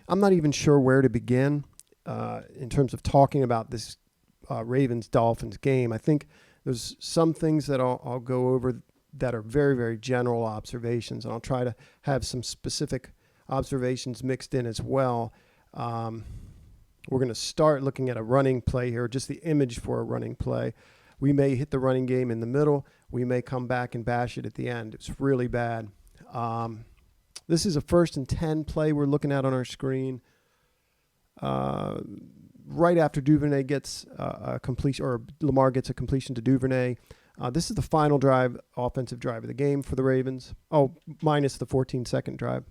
I'm not even sure where to begin in terms of talking about this Ravens-Dolphins game. I think there's some things that I'll go over that are very, very general observations, and I'll try to have some specific observations mixed in as well. We're going to start looking at a running play here, just the image for a running play. We may hit the running game in the middle. We may come back and bash it at the end. It's really bad. This is a 1st and 10 play we're looking at on our screen. Right after Duvernay gets a completion, or Lamar gets a completion to Duvernay. This is the final drive, offensive drive of the game for the Ravens. Oh, minus the 14-second drive.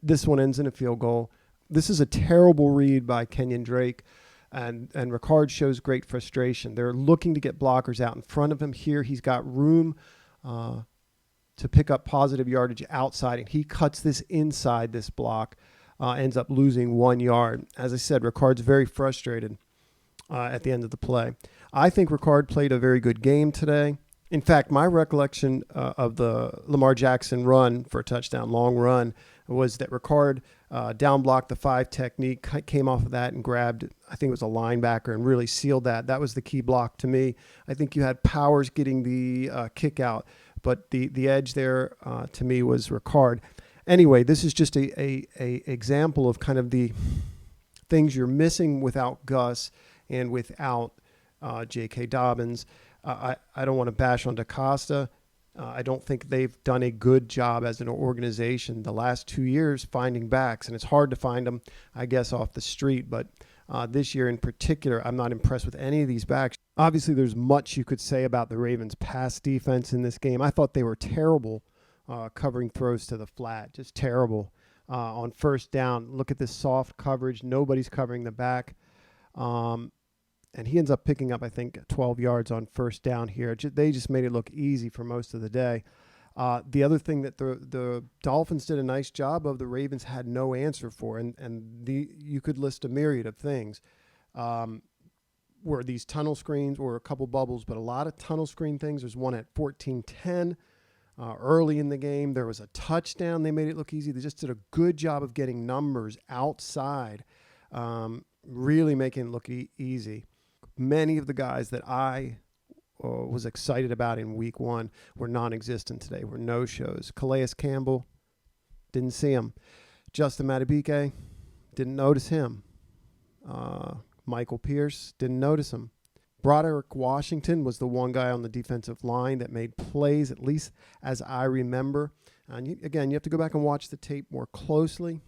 This one ends in a field goal. This is a terrible read by Kenyon Drake, and Ricard shows great frustration. They're looking to get blockers out in front of him. Here he's got room to pick up positive yardage outside, and he cuts this inside this block, ends up losing 1 yard. As I said, Ricard's very frustrated at the end of the play. I think Ricard played a very good game today. In fact, my recollection of the Lamar Jackson run for a touchdown, long run, was that Ricard down blocked the 5 technique, came off of that and grabbed, I think it was a linebacker, and really sealed that. That was the key block to me. I think you had Powers getting the kick out, but the edge there to me was Ricard. Anyway, this is just a example of kind of the things you're missing without Gus and without J.K. Dobbins. I don't want to bash on DaCosta. I don't think they've done a good job as an organization the last 2 years finding backs, and it's hard to find them, I guess, off the street. But this year in particular, I'm not impressed with any of these backs. Obviously, there's much you could say about the Ravens' pass defense in this game. I thought they were terrible covering throws to the flat, just terrible. On 1st down, look at this soft coverage. Nobody's covering the back. And he ends up picking up, I think, 12 yards on 1st down here. They just made it look easy for most of the day. The other thing that the Dolphins did a nice job of, the Ravens had no answer for, and you could list a myriad of things. Were these tunnel screens, or a couple bubbles, but a lot of tunnel screen things. There's one at 14-10 early in the game. There was a touchdown. They made it look easy. They just did a good job of getting numbers outside, really making it look easy. Many of the guys that I was excited about in week 1 were non-existent today, were no-shows. Calais Campbell, didn't see him. Justin Madubuike, didn't notice him. Michael Pierce, didn't notice him. Broderick Washington was the one guy on the defensive line that made plays, at least as I remember. And again, you have to go back and watch the tape more closely.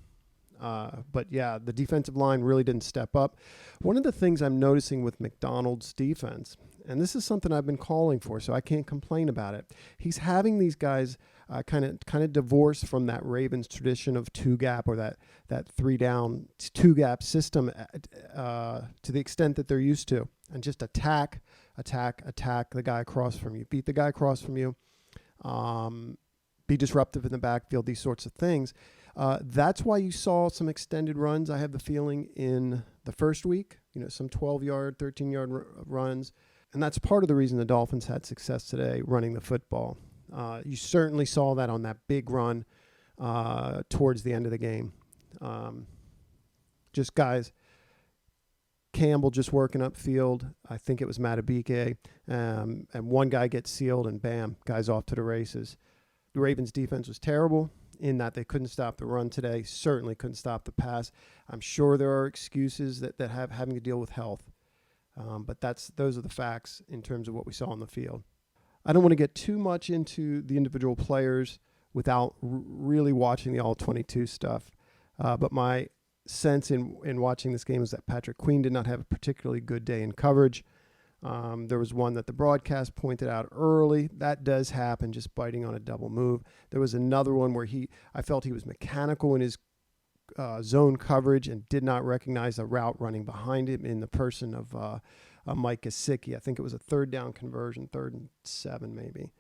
But yeah, the defensive line really didn't step up. One of the things I'm noticing with McDonald's defense, and this is something I've been calling for, so I can't complain about it. He's having these guys kind of divorced from that Ravens tradition of 2-gap, or that 3-down 2-gap system to the extent that they're used to, and just attack the guy across from you, beat the guy across from you, be disruptive in the backfield, these sorts of things. That's why you saw some extended runs, I have the feeling, in the first week, some 12-yard, 13-yard runs. And that's part of the reason the Dolphins had success today running the football. You certainly saw that on that big run towards the end of the game. Just guys, Campbell just working upfield. I think it was Madubuike. And one guy gets sealed, and bam, guy's off to the races. The Ravens' defense was terrible in that they couldn't stop the run today, certainly couldn't stop the pass. I'm sure there are excuses that have having to deal with health. But those are the facts in terms of what we saw on the field. I don't want to get too much into the individual players without really watching the all-22 stuff. But my sense in watching this game is that Patrick Queen did not have a particularly good day in coverage. There was one that the broadcast pointed out early. That does happen, just biting on a double move. There was another one where I felt he was mechanical in his zone coverage and did not recognize a route running behind him in the person of Mike Gesicki. I think it was a 3rd down conversion, 3rd and 7 maybe.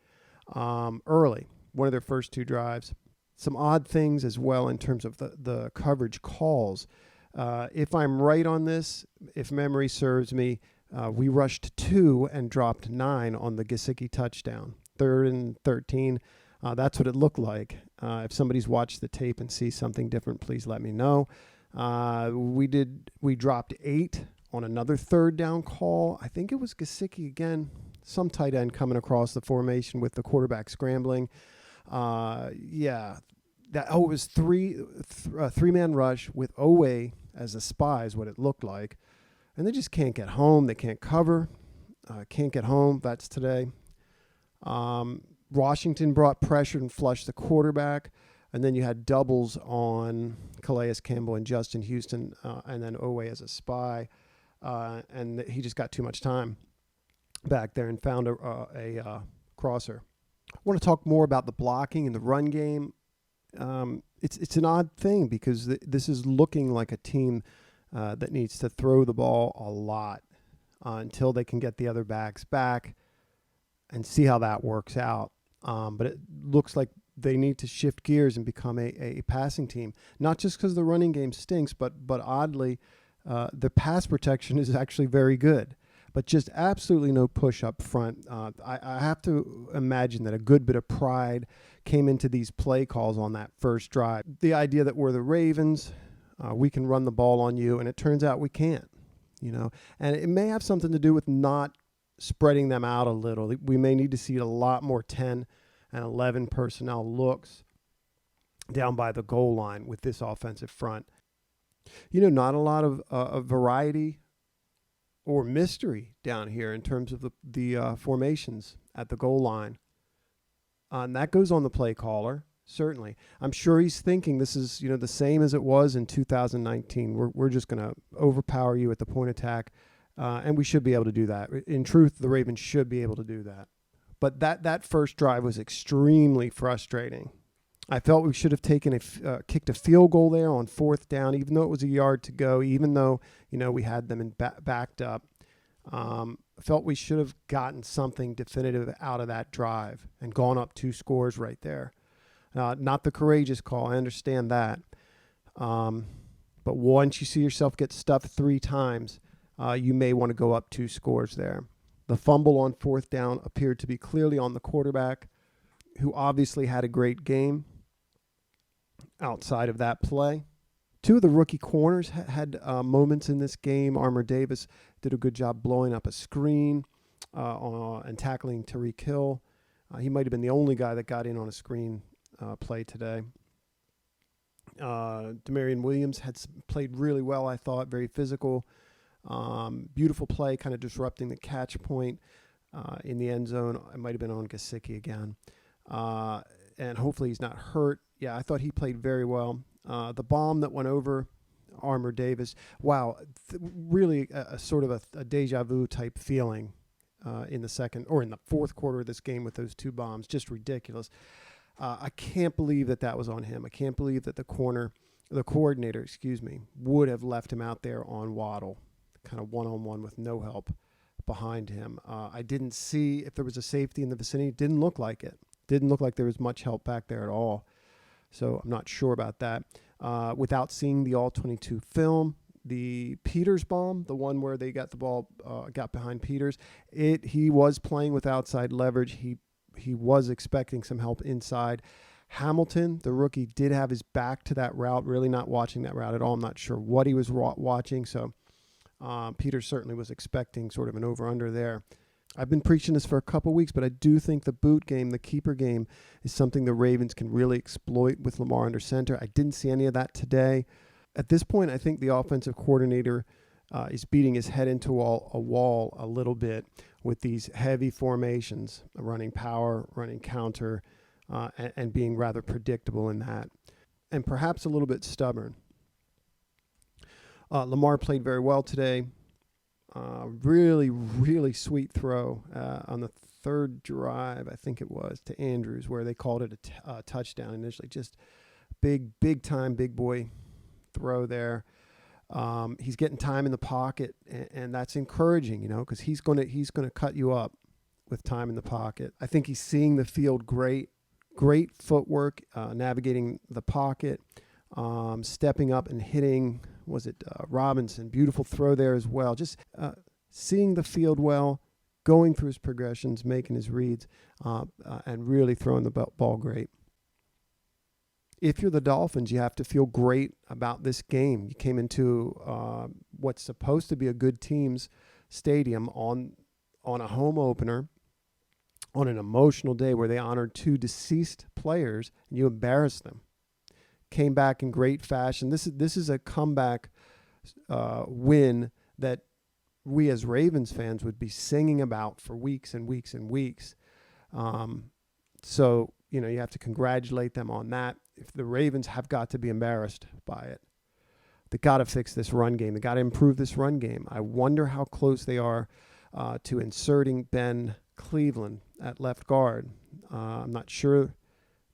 Early, one of their first 2 drives. Some odd things as well in terms of the coverage calls. If I'm right on this, if memory serves me, we rushed 2 and dropped 9 on the Gesicki touchdown. 3rd and 13. That's what it looked like. If somebody's watched the tape and sees something different, please let me know. We dropped 8 on another third down call. I think it was Gesicki again, some tight end coming across the formation with the quarterback scrambling. It was three-man rush with Owe as a spy is what it looked like. And they just can't get home. They can't cover. Can't get home. That's today. Washington brought pressure and flushed the quarterback. And then you had doubles on Calais Campbell and Justin Houston, and then Owe as a spy. And he just got too much time back there and found a crosser. I want to talk more about the blocking and the run game. It's an odd thing because this is looking like a team that needs to throw the ball a lot until they can get the other backs back and see how that works out. But it looks like they need to shift gears and become a passing team, not just because the running game stinks, but oddly, the pass protection is actually very good. But just absolutely no push up front. I have to imagine that a good bit of pride came into these play calls on that first drive. The idea that we're the Ravens, we can run the ball on you, and it turns out we can't. And it may have something to do with not spreading them out a little. We may need to see a lot more 10 and 11 personnel looks down by the goal line with this offensive front. Not a lot of variety or mystery down here in terms of the formations at the goal line. And that goes on the play caller, certainly. I'm sure he's thinking this is, the same as it was in 2019. We're just going to overpower you at the point attack, and we should be able to do that. In truth, the Ravens should be able to do that. But that first drive was extremely frustrating. I felt we should have kicked a field goal there on 4th down, even though it was a yard to go, even though, we had them backed up. Felt we should have gotten something definitive out of that drive and gone up 2 scores right there. Not the courageous call. I understand that. But once you see yourself get stuffed 3 times, you may want to go up 2 scores there. The fumble on 4th down appeared to be clearly on the quarterback, who obviously had a great game outside of that play. 2 of the rookie corners had moments in this game. Armour Davis did a good job blowing up a screen and tackling Tyreek Hill. He might have been the only guy that got in on a screen play today. Demarion Williams had played really well, I thought, very physical. Beautiful play, kind of disrupting the catch point in the end zone. It might have been on Gesicki again. And hopefully he's not hurt. Yeah, I thought he played very well. The bomb that went over Armour Davis, wow, really a sort of a deja vu type feeling in the second or in the 4th quarter of this game with those 2 bombs. Just ridiculous. I can't believe that was on him. I can't believe that the coordinator, would have left him out there on Waddle, kind of one-on-one with no help behind him. I didn't see if there was a safety in the vicinity. It didn't look like it. Didn't look like there was much help back there at all. So I'm not sure about that. Without seeing the All-22 film, the Peters bomb, the one where they got the ball, got behind Peters, he was playing with outside leverage. He was expecting some help inside. Hamilton, the rookie, did have his back to that route, really not watching that route at all. I'm not sure what he was watching. So Peters certainly was expecting sort of an over-under there. I've been preaching this for a couple weeks, but I do think the boot game, the keeper game, is something the Ravens can really exploit with Lamar under center. I didn't see any of that today. At this point, I think the offensive coordinator is beating his head into a wall a little bit with these heavy formations, running power, running counter, and being rather predictable in that, and perhaps a little bit stubborn. Lamar played very well today. Really, really sweet throw on the 3rd drive, I think it was, to Andrews, where they called it a touchdown initially. Just big time, big boy throw there. He's getting time in the pocket, and that's encouraging, because he's gonna cut you up with time in the pocket. I think he's seeing the field great footwork, navigating the pocket, stepping up and hitting. Was it Robinson? Beautiful throw there as well. Just seeing the field well, going through his progressions, making his reads, and really throwing the ball great. If you're the Dolphins, you have to feel great about this game. You came into what's supposed to be a good team's stadium on a home opener, on an emotional day where they honored 2 deceased players, and you embarrassed them. Came back in great fashion. This is a comeback win that we as Ravens fans would be singing about for weeks and weeks and weeks. So, you have to congratulate them on that. If the Ravens have got to be embarrassed by it, they got to fix this run game. They got to improve this run game. I wonder how close they are to inserting Ben Cleveland at left guard. I'm not sure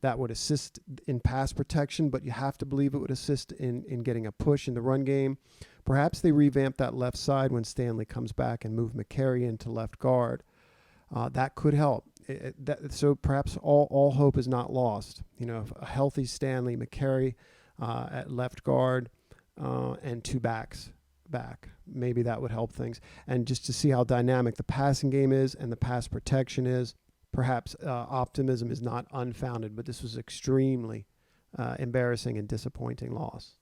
that would assist in pass protection, but you have to believe it would assist in getting a push in the run game. Perhaps they revamp that left side when Stanley comes back and move McCary into left guard. That could help. So perhaps all hope is not lost. A healthy Stanley, McCary at left guard, and 2 backs back. Maybe that would help things. And just to see how dynamic the passing game is and the pass protection is, perhaps optimism is not unfounded, but this was extremely embarrassing and disappointing loss.